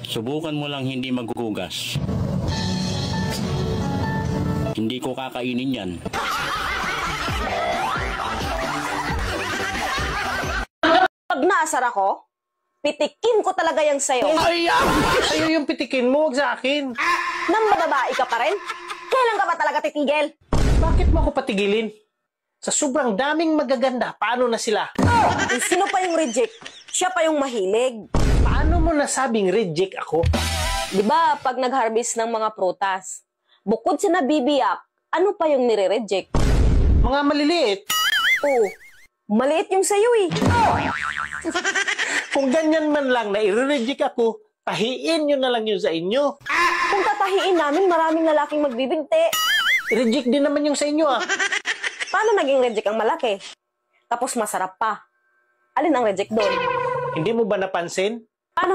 Subukan mo lang hindi maghugas. Hindi ko kakainin yan. Pag naasar ako, pitikin ko talaga yan sa'yo. Sa'yo yung pitikin mo, wag sa akin. Nang mababae ka pa rin? Kailan ka ba talaga titigil? Bakit mo ako patigilin? Sa sobrang daming magaganda, paano na sila? Eh, sino pa yung reject? Siya pa yung mahilig. Paano mo nasabing reject ako? Di ba pag nag-harvest ng mga prutas, bukod sa nabibiyak, ano pa yung nire-reject? Mga maliliit. Oo, maliit yung sa'yo eh. Kung ganyan man lang na i-reject ako, tahiin nyo na lang yun sa inyo. Kung tatahiin namin, maraming lalaking magbibigti. I-reject din naman yung sa inyo ah. Paano naging reject ang malaki? Tapos masarap pa. Alin ang reject doon? Hindi mo ba napansin? Paano